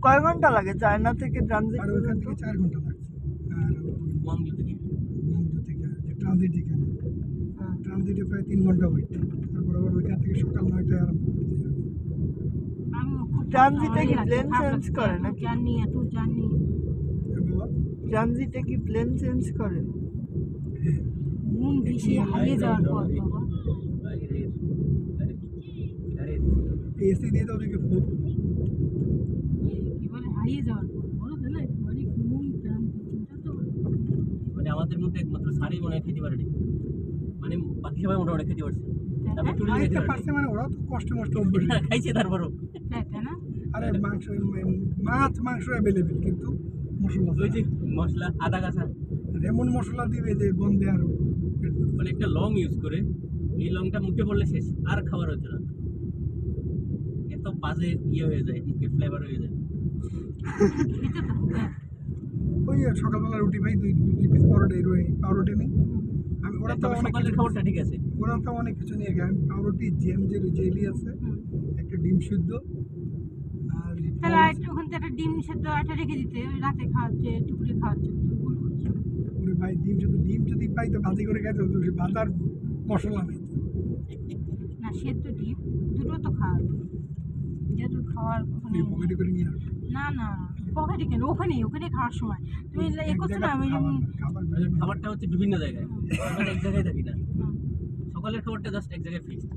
কয় ঘন্টা লাগে চায়না থেকে ট্রানজিট? আর ওইখান থেকে 4 ঘন্টা লাগছে। আর গুয়াংজু থেকে গুয়াংজু থেকে যে ট্রানজিট যেখানে, ট্রানজিটে প্রায় 3 ঘন্টা ওয়েট। তারপর আবার ওইখান থেকে সকাল 9টায় আরম্ভ করতে হবে। ট্রানজিটে কি প্লেন চেঞ্জ করে নাকি? বাবা ট্রানজিটে কি প্লেন চেঞ্জ করে? মন বেশি হারিয়ে যাওয়ার পর বাবা এসি দিয়ে তো ওদিকে ফুল কি বলে হারিয়ে যাওয়ার পর বলো তাহলে মানে ঘুম ক্লান্তি চিন্তা তো মানে আমাদের মধ্যে একমাত্র সারি মনে হয় খেতে পারেনি, মানে বাকি সবাই মোটামুটি খেতে পারছে। তারপর চলে খাইতে যেতে পারছে মানে ওরাও তো কষ্টে মষ্ট অভ্যাস। খাইছে তারপরও। তাই না আরে মাংস মাছ মাংস অ্যাভেলেবেল কিন্তু মশলা ওই যে ছাড়া। মশলা আদা কাঁচা আর এমন মশলা দিবে যে গন্ধে আরো পেট ভরে মানে একটা লং ইউজ করে, এই লংটা মুখে পড়লে শেষ, আর খাবার হচ্ছে না, এত বাজে ইয়ে হয়ে যায়, মুখে ফ্লেভার হয়ে যায়। খেতে তো হবে ওই যে সকালবেলা রুটি ভাই দুই পিস পরোটা পাউরুটি নেই আমি ওরা তো তবে অনেক সকালের কিছু খাবারটা ঠিক আছে। ওরা তো অনেক কিছু নিয়ে গেছে। আমি পাউরুটি জ্যাম জেলি আছে, একটা ডিম সিদ্ধ আর তাহলে আরেকটা ওখান থেকে একটা ডিম সেদ্ধ একটা রেখে দিতে ওই রাতে খাওয়াচ্ছে দুপুরে খাওয়াচ্ছে ভুল করছে ওরে ভাই ডিম যদি পাই তো ভাজি করে খাইতে হতো, সে ভাজার মশলা নেই তো। না সেদ্ধ ডিম দুটো তো খাওয়াবে যেহেতু খাওয়ার ওখানে পকেটে করে নিয়ে আসবে। না না পকেটে কেন ওখানে খাওয়ার সময় তুমি এ এক করছো না জায়গায় ওই তো যেমন খাবার খাবারটা হচ্ছে বিভিন্ন জায়গায়, আমরা এক জায়গায় থাকি না। হুম। সকালের খাবারটা জাস্ট এক জায়গায় ফিক্সড।